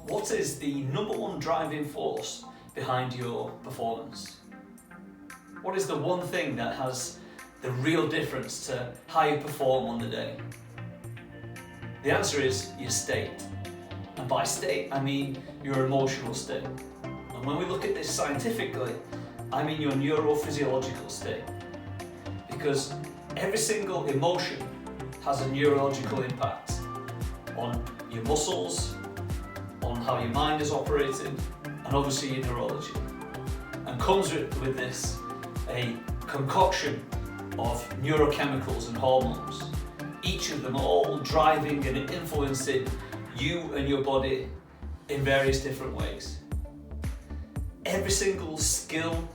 What is the number one driving force behind your performance? What is the one thing that has the real difference to how you perform on the day? The answer is your state. And by state, I mean your emotional state. And when we look at this scientifically, I mean your neurophysiological state. Because every single emotion has a neurological impact on your muscles, on how your mind is operating, and obviously your neurology. And comes with this a concoction of neurochemicals and hormones, each of them all driving and influencing you and your body in various different ways. Every single skill,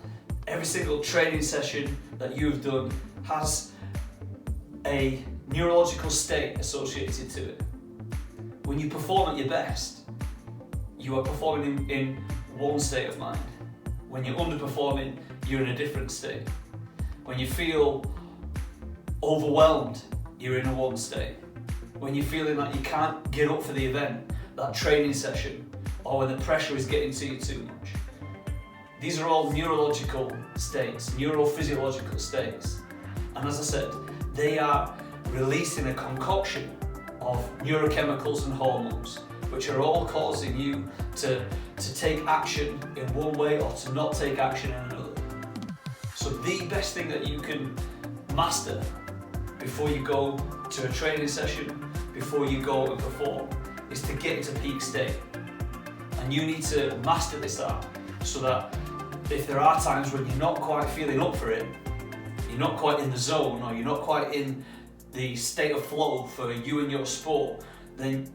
every single training session that you've done has a neurological state associated to it. When you perform at your best, you are performing in one state of mind. When you're underperforming, you're in a different state. When you feel overwhelmed, you're in a one state. When you're feeling like you can't get up for the event, that training session, or when the pressure is getting to you too much. These are all neurological states, neurophysiological states. And as I said, they are releasing a concoction of neurochemicals and hormones, which are all causing you to take action in one way or to not take action in another. So the best thing that you can master before you go to a training session, before you go and perform, is to get into peak state. And you need to master this art so that if there are times when you're not quite feeling up for it, you're not quite in the zone, or you're not quite in the state of flow for you and your sport, then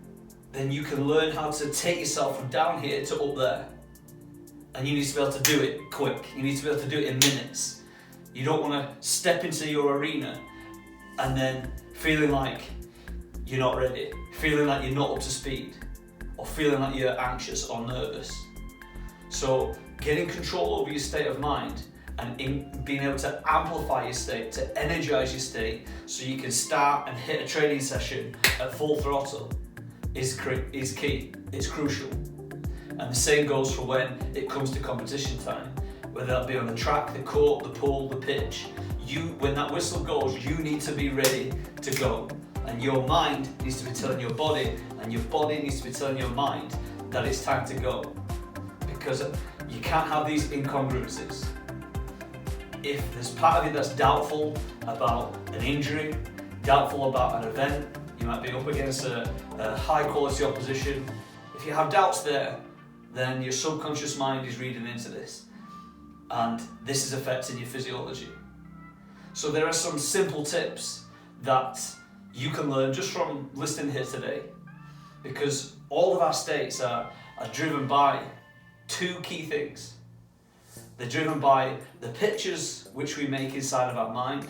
you can learn how to take yourself from down here to up there. And you need to be able to do it quick. You need to be able to do it in minutes. You don't want to step into your arena and then feeling like you're not ready, feeling like you're not up to speed, or feeling like you're anxious or nervous. So getting control over your state of mind and being able to amplify your state, to energize your state, so you can start and hit a training session at full throttle is key, it's crucial. And the same goes for when it comes to competition time, whether that be on the track, the court, the pool, the pitch. When that whistle goes, you need to be ready to go. And your mind needs to be telling your body, and your body needs to be telling your mind that it's time to go. Because you can't have these incongruencies. If there's part of you that's doubtful about an injury, doubtful about an event, you might be up against a high quality opposition. If you have doubts there, then your subconscious mind is reading into this. And this is affecting your physiology. So there are some simple tips that you can learn just from listening here today. Because all of our states are driven by two key things. They're driven by the pictures which we make inside of our mind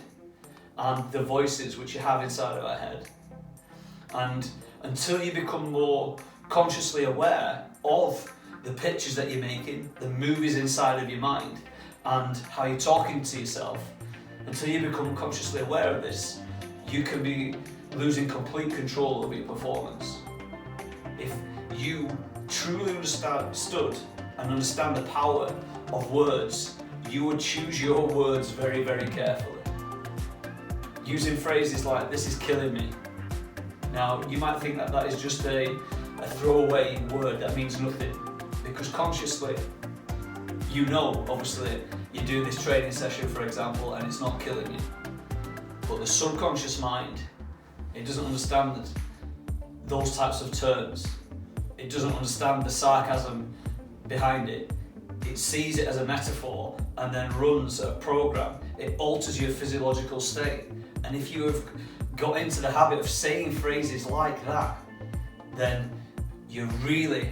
and the voices which you have inside of our head. And until you become more consciously aware of the pictures that you're making, the movies inside of your mind, and how you're talking to yourself, until you become consciously aware of this, you can be losing complete control over your performance. If you truly understood and understand the power of words, you would choose your words very, very carefully. Using phrases like, "this is killing me." Now, you might think that is just a throwaway word that means nothing, because consciously, you know, obviously, you do this training session, for example, and it's not killing you. But the subconscious mind, it doesn't understand those types of terms. It doesn't understand the sarcasm behind it. It sees it as a metaphor and then runs a program. It alters your physiological state. And if you have got into the habit of saying phrases like that, then you're really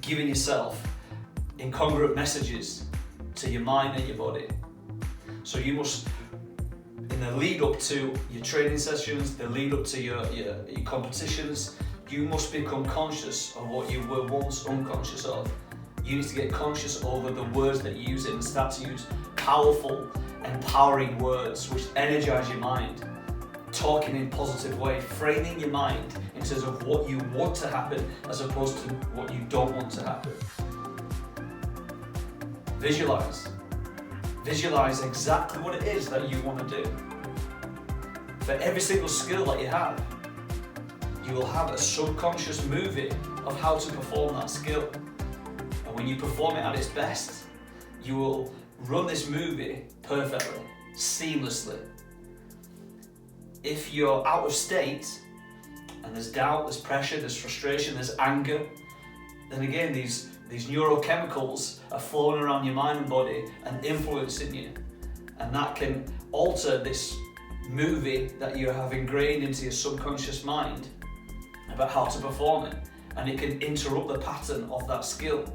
giving yourself incongruent messages to your mind and your body. So you must, in the lead up to your training sessions, the lead up to your competitions, you must become conscious of what you were once unconscious of. You need to get conscious over the words that you use and start to use powerful, empowering words which energize your mind talking in a positive way, framing your mind in terms of what you want to happen as opposed to what you don't want to happen. Visualize. Visualize exactly what it is that you want to do. For every single skill that you have, you will have a subconscious movie of how to perform that skill. And when you perform it at its best, you will run this movie perfectly, seamlessly. If you're out of state, and there's doubt, there's pressure, there's frustration, there's anger, then again these neurochemicals are flowing around your mind and body and influencing you. And that can alter this movie that you have ingrained into your subconscious mind about how to perform it. And it can interrupt the pattern of that skill.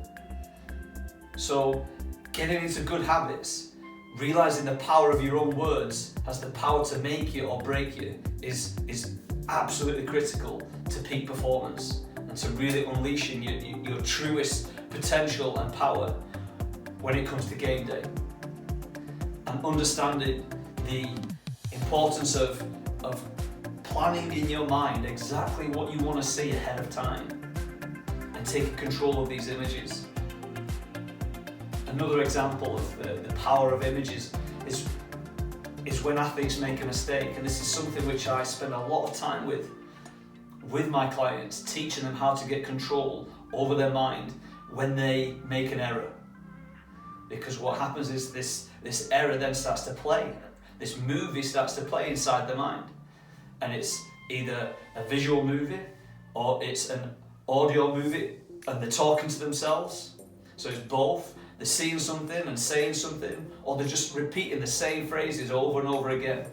So getting into good habits, realizing the power of your own words has the power to make you or break you is absolutely critical to peak performance and to really unleashing your truest potential and power when it comes to game day. And understanding the importance of planning in your mind exactly what you want to see ahead of time and taking control of these images. Another example of the power of images is when athletes make a mistake, and this is something which I spend a lot of time with my clients, teaching them how to get control over their mind when they make an error. Because what happens is this error then starts to play, this movie starts to play inside their mind, and it's either a visual movie or it's an audio movie and they're talking to themselves. So it's both. They're seeing something and saying something, or they're just repeating the same phrases over and over again.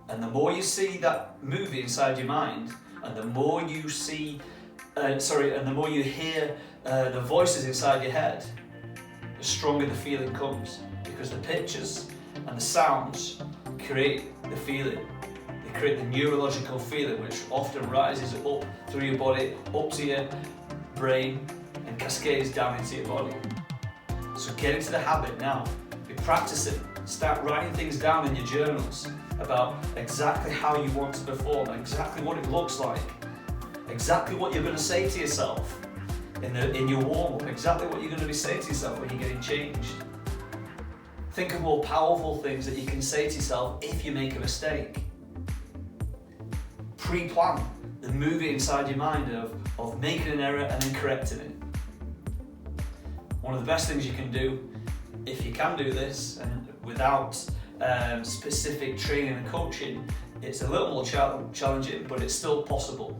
And the more you see that movie inside your mind, and the more you see, and the more you hear the voices inside your head, the stronger the feeling comes. Because the pictures and the sounds create the feeling. They create the neurological feeling, which often rises up through your body, up to your brain, and cascades down into your body. So get into the habit now, be practicing, start writing things down in your journals about exactly how you want to perform, exactly what it looks like, exactly what you're going to say to yourself in your warm-up, exactly what you're going to be saying to yourself when you're getting changed. Think of more powerful things that you can say to yourself if you make a mistake. Pre-plan the movie inside your mind of making an error and then correcting it. One of the best things you can do, if you can do this, and without specific training and coaching, it's a little more challenging, but it's still possible.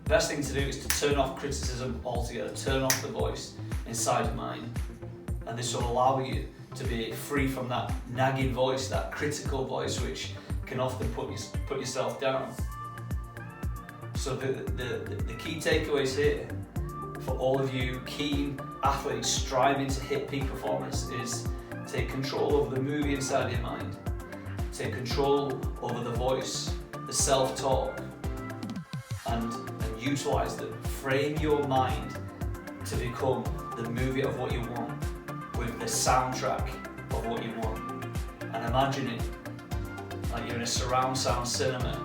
The best thing to do is to turn off criticism altogether, turn off the voice inside your mind, and this will allow you to be free from that nagging voice, that critical voice, which can often put yourself down. So the key takeaways here for all of you keen athletes striving to hit peak performance is take control over the movie inside your mind, take control over the voice, the self-talk, and utilize them. Frame your mind to become the movie of what you want with the soundtrack of what you want. And imagine it like you're in a surround sound cinema,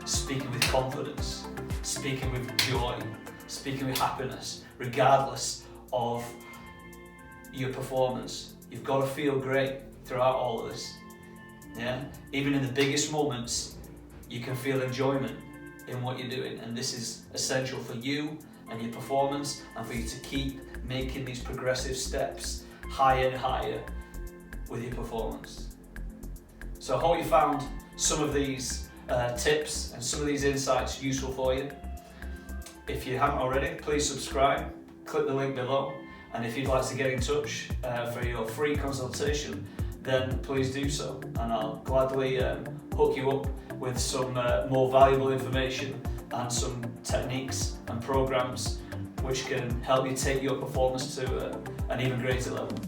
speaking with confidence, speaking with joy, speaking with happiness, regardless of your performance. You've got to feel great throughout all of this. Yeah? Even in the biggest moments, you can feel enjoyment in what you're doing, and this is essential for you and your performance, and for you to keep making these progressive steps higher and higher with your performance. So I hope you found some of these tips and some of these insights useful for you. If you haven't already, please subscribe, click the link below, and if you'd like to get in touch for your free consultation, then please do so, and I'll gladly hook you up with some more valuable information and some techniques and programs which can help you take your performance to an even greater level.